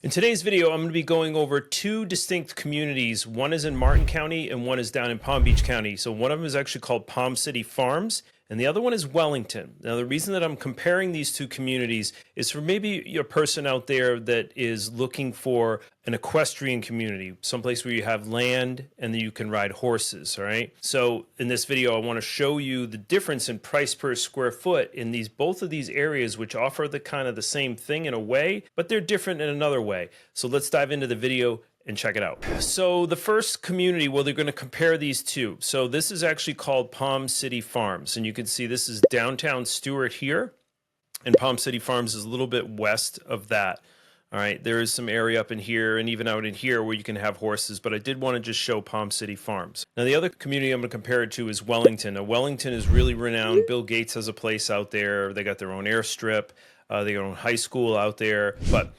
In today's video, I'm going to be going over two distinct communities. One is in Martin County and one is down in Palm Beach County. So one of them is actually called Palm City Farms and the other one is Wellington. Now, the reason that I'm comparing these two communities is for maybe a person out there that is looking for an equestrian community, someplace where you have land and that you can ride horses, all right? So in this video, I want to show you the difference in price per square foot in both of these areas, which offer the kind of the same thing in a way, but they're different in another way. So let's dive into the video and check it out. So the first community, well, they're going to compare these two. So this is actually called Palm City Farms. And you can see this is downtown Stuart here. And Palm City Farms is a little bit west of that. All right, there is some area up in here and even out in here where you can have horses, but I did want to just show Palm City Farms. Now, the other community I'm going to compare it to is Wellington. Now, Wellington is really renowned. Bill Gates has a place out there. They got their own airstrip. They got their own high school out there. But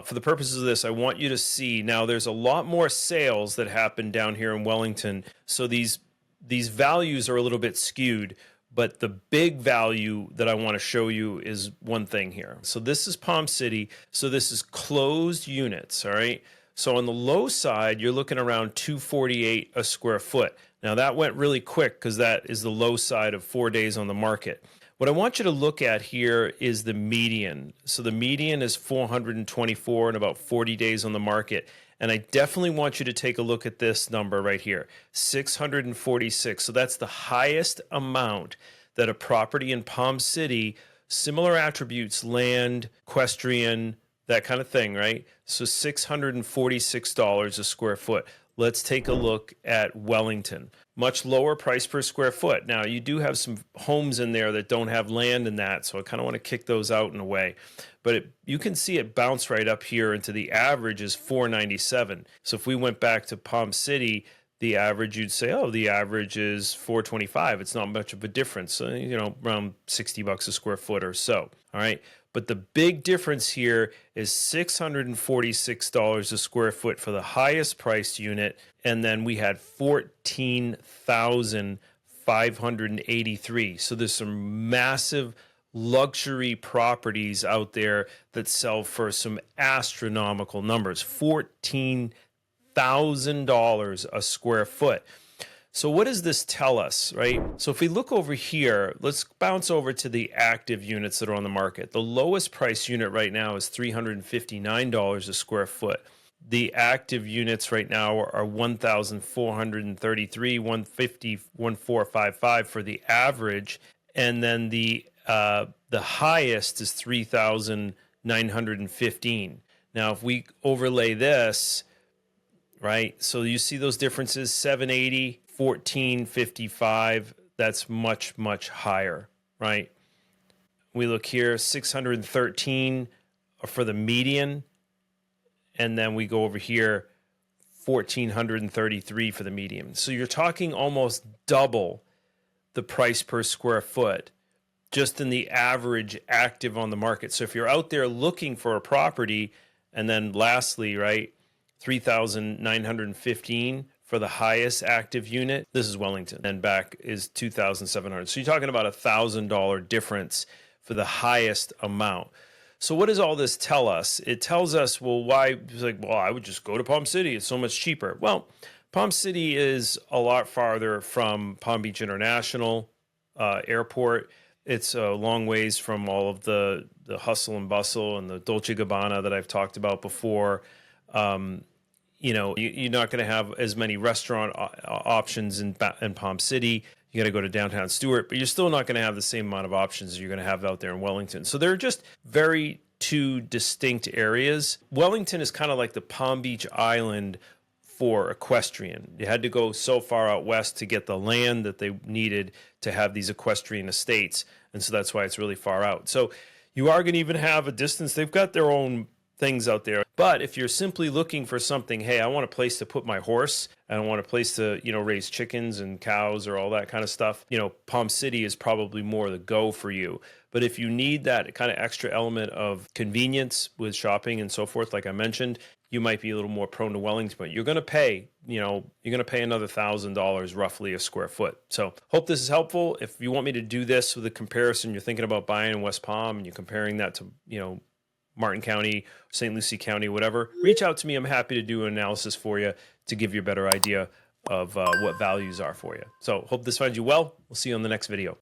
for the purposes of this, I want you to see, now there's a lot more sales that happen down here in Wellington. So these values are a little bit skewed. But the big value that I want to show you is one thing here. So this is Palm City. So this is closed units, all right? So on the low side, you're looking around $248 a square foot. Now that went really quick because that is the low side of 4 days on the market. What I want you to look at here is the median. So the median is 424 and about 40 days on the market. And I definitely want you to take a look at this number right here, 646. So that's the highest amount that a property in Palm City, similar attributes, land, equestrian, that kind of thing, right? So $646 a square foot. Let's take a look at Wellington. Much lower price per square foot. Now, you do have some homes in there that don't have land in that, so I kind of want to kick those out in a way. But you can see it bounce right up here into the average is $497. So if we went back to Palm City, the average, you'd say, oh, the average is $425. It's not much of a difference. So, around $60 a square foot or so. All right. But the big difference here is $646 a square foot for the highest priced unit. And then we had 14,583. So there's some massive luxury properties out there that sell for some astronomical numbers, $14,000 a square foot. So what does this tell us, right? So if we look over here, let's bounce over to the active units that are on the market. The lowest price unit right now is $359 a square foot. The active units right now are 1,433, 150, 1,455 for the average. And then the highest is 3,915. Now, if we overlay this, right? So you see those differences, 780, 1455, that's much, much higher, right? We look here, 613 for the median, and then we go over here, 1,433 for the median. So you're talking almost double the price per square foot just in the average active on the market. So if you're out there looking for a property, and then lastly, right, 3,915 for the highest active unit. This is Wellington. And back is 2,700. So you're talking about $1,000 difference for the highest amount. So what does all this tell us? It tells us, well, why? It's like, well, I would just go to Palm City. It's so much cheaper. Well, Palm City is a lot farther from Palm Beach International Airport. It's a long ways from all of the hustle and bustle and the Dolce Gabbana that I've talked about before. You're not going to have as many restaurant options in Palm City. You got to go to downtown Stuart, but you're still not going to have the same amount of options as you're going to have out there in Wellington. So they're just very two distinct areas. Wellington is kind of like the Palm Beach Island for equestrian. You had to go so far out west to get the land that they needed to have these equestrian estates. And so that's why it's really far out. So you are going to even have a distance. They've got their own things out there. But if you're simply looking for something, hey, I want a place to put my horse, and I want a place to, raise chickens and cows or all that kind of stuff, Palm City is probably more the go for you. But if you need that kind of extra element of convenience with shopping and so forth, like I mentioned, you might be a little more prone to Wellington, but you're going to pay, another $1,000 roughly a square foot. So hope this is helpful. If you want me to do this with a comparison, you're thinking about buying in West Palm and you're comparing that to, Martin County, St. Lucie County, whatever, reach out to me. I'm happy to do an analysis for you to give you a better idea of what values are for you. So hope this finds you well. We'll see you on the next video.